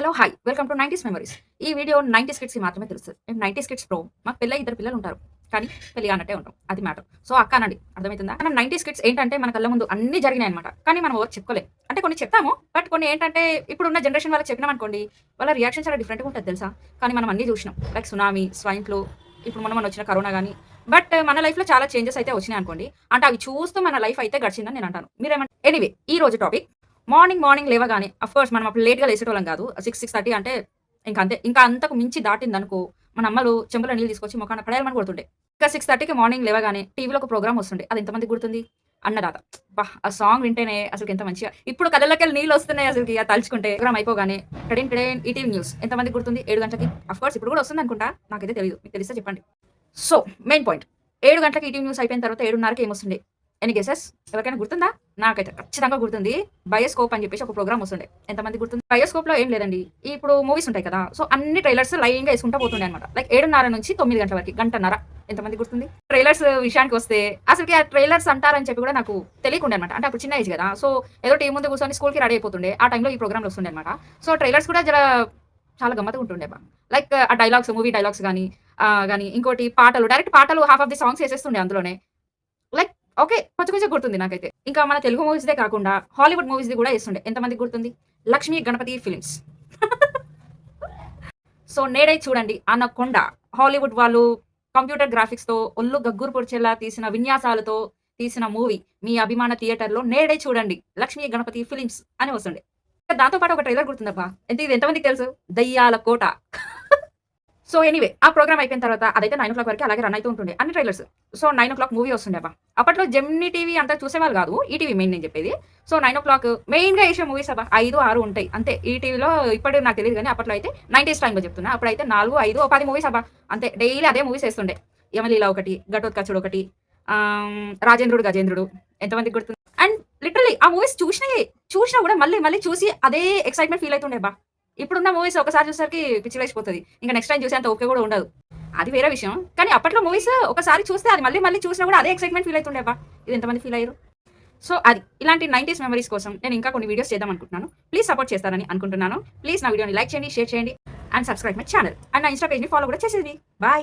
Hello hi welcome to 90s memories. ఈ video 90s కిడ్స్‌కి మాత్రమే తెలుస్తది. మేము 90s కిడ్స్ ప్రో. మాకు పెళ్ళై 2 పిల్లలు ఉంటారు. కానీ పెళ్లి కానట్టే ఉంటాం. అది మ్యాటర్. సో అక్క అనండి. అర్థమైతుందా? మనం 90s కిడ్స్ ఏంటంటే మన కళ్ళ ముందు అన్నీ జరిగినాయన్నమాట. కానీ మనం ఎవరికి చెప్పుకోలేం. అంటే కొన్ని చెప్తాము. బట్ కొన్ని ఏంటంటే ఇప్పుడున్న జనరేషన్ వాళ్ళకి చెప్పినామనుకోండి, వాళ్ళ రియాక్షన్ చాలా డిఫరెంట్‌గా ఉంటది తెలుసా? కానీ మనం అన్నీ చూసినాం. లైక్ సునామీ, స్వైన్ ఫ్లూ, ఇప్పుడు మొన్న వచ్చిన కరోనా గాని. బట్ మన లైఫ్‌లో చాలా చేంజెస్ అయితే వచ్చినాయనుకోండి. అంటే అవి చూస్తూ మన లైఫ్ అయితే గడిచిందని నేను అంటాను. మీరేమంటారు? ఎనీవే ఈ రోజు టాపిక్ మార్నింగ్ లేవగానే ఆఫ్‌కోర్స్ మనం అప్పుడు లేట్‌గా లేసేటోళ్ళం కాదు. 6:30 అంటే ఇంక అంతే. ఇంకా అంతకు మించి దాటిందనుకో మన అమ్మలు చెంబులో నీళ్ళు తీసుకొచ్చి మొఖాన పడేయమని కొడుతుండే. ఇంకా 6:30కి మార్నింగ్ లేవగానే టీవీలో ఒక ప్రోగ్రామ్ వస్తుండే. అది ఎంతమందికి గుర్తుంది? అన్నదాత. అబ్బా! ఆ సాంగ్ వింటేనే అసలుకి ఎంత మంచిగా ఇప్పుడు కళ్ళలోకెళ్ళి నీళ్ళు వస్తున్నాయి అసలుకి అది తలుచుకుంటే. ప్రోగ్రామ్ అయిపోగానే టడేన్ టడేన్ ఈటీవీ న్యూస్ ఎంతమందికి గుర్తుంది? 7 గంటలకి. ఆఫ్‌కోర్స్ ఇప్పుడు కూడా వస్తుందనుకుంటా. నాకైతే తెలీదు. మీకు తెలిస్తే చెప్పండి. సో మెయిన్ పాయింట్ 7 గంటలకి ఈటీవీ న్యూస్ అయిపోయిన తర్వాత 7:30కి ఏమొస్తుండే? ఎన్ని గెసెస్? ఎవరికైనా గుర్తుందా? నాకైతే ఖచ్చితంగా గుర్తుంది. బయోస్కోప్ అని చెప్పేసి ఒక ప్రోగ్రామ్ వస్తుండే. ఎంతమందికి గుర్తుంది? బయోస్కోప్‌లో ఏం లేదండి. ఇప్పుడు మూవీస్ ఉంటాయి కదా! సో అన్ని ట్రైలర్స్ లైన్‌గా యేసుకుంటా పోతుండే అనమాట. లైక్ 7:30 నుంచి 9 గంటల వరకి గంటన్నర. ఎంతమందికి గుర్తుంది? ట్రైలర్స్ విషయానికి వస్తే అసలుకి ఆ ట్రైలర్స్ అంటారని చెప్పి కూడా నాకు తెలియకుండే అనమాట. అంటే అప్పుడు చిన్న ఏజ్ కదా! సో ఏదో టీవీ ముందు కూర్చొని స్కూల్‌కి రెడీ అయిపోతుండే. ఆ టైంలో ఈ ప్రోగ్రామ్‌లు వస్తుండే అనమాట. సో ట్రైలర్స్ కూడా చాలా గమ్మత్తుగా ఉంటుండే లైక్ ఆ డైలాగ్స్ మూవీ డైలాగ్స్ గాని ఇంకోటి పాటలు డైరెక్ట్ పాటలు హాఫ్ ఆఫ్ ది సాంగ్స్ యేసేస్తుండే అందులోనే. Like okay. కొంచెం గుర్తుంది నాకైతే. ఇంకా మన తెలుగు మూవీస్‌దే కాకుండా హాలీవుడ్ మూవీస్‌ది గూడా యేస్తుండే. ఎంతమందికి గుర్తుంది? 'లక్ష్మీ గణపతి ఫిల్మ్స్.' సో నేడే చూడండి 'అనకొండ' హాలీవుడ్ వాళ్ళు కంప్యూటర్ గ్రాఫిక్స్‌తో ఒళ్ళు గగ్గురు పొడిచేలా తీసిన విన్యాసాలతో తీసిన మూవీ. మీ అభిమాన థియేటర్‌లో నేడే చూడండి 'లక్ష్మీ గణపతి ఫిల్మ్స్' అని వస్తుండే. దాంతో పాటు ఒక ట్రైలర్ గుర్తుందబ్బా! ఇది ఎంతమందికి తెలుసు? 'దయ్యాల కోట.' సో ఎనీవే ఆ ప్రోగ్రామ్ అయిపోయిన తర్వాత అదైతే 9:00 వరకు అలాగే రన్ అయితూ ఉంటుండే అన్ని ట్రైలర్స్. సో 9:00 మూవీ వస్తుండే అప్పట్లో జెమినీ టీవీ అంతా చూసేవాళ్ళు కాదు. ఈటీవీ మెయిన్ నేను చెప్పేది. సో 9:00 మెయిన్‌గా ఏసే మూవీస్ 5, 6 ఉంటాయి అంతే. ఈటీవీలో ఇప్పటికి నాకు తెలీదు గానీ అప్పట్లో అయితే 90s టైమ్‌లో చెప్తున్నా. అప్పుడైతే 4, 5 10 మూవీస్ అంతే. డైలీ అదే మూవీస్ ఏస్తుండే. 'యమలీల' ఒకటి, 'ఘటోత్కచుడు' ఒకటి, 'రాజేంద్రుడు గజేంద్రుడు' ఎంతమందికి గుర్తుంది? అండ్ లిటరల్లీ ఆ మూవీస్ చూసినా కూడా మళ్ళీ చూసి అదే ఎక్సైట్‌మెంట్ ఫీల్ అయితుండే ఇప్పుడున్న మూవీస్ ఒకసారి చూసేసరికి పిచ్చి లేసిపోతది. ఇంక నెక్స్ట్ టైమ్ చూసేంత ఓపిక కూడా ఉండదు. అది వేరే విషయం. కానీ అప్పట్లో మూవీస్ ఒకసారి చూస్తే అది మళ్ళీ చూసినా కూడా అదే ఎక్సైట్‌మెంట్ ఫీల్ అయితుండే ఇది ఎంతమంది ఫీల్ అయ్యారు? సో అది. ఇలాంటి 90s మెమరీస్ కోసం నేను ఇంకా కొన్ని వీడియోస్ చేద్దాం అనుకుంటున్నాను. ప్లీజ్ సపోర్ట్ చేస్తారని అనుకుంటున్నాను. ప్లీజ్ నా వీడియోని లైక్ చేయండి, షేర్ చేయండి and subscribe my channel. And నా ఇన్‌స్టా పేజ్‌ని ఫాలో కూడా చేసేయండి. బై.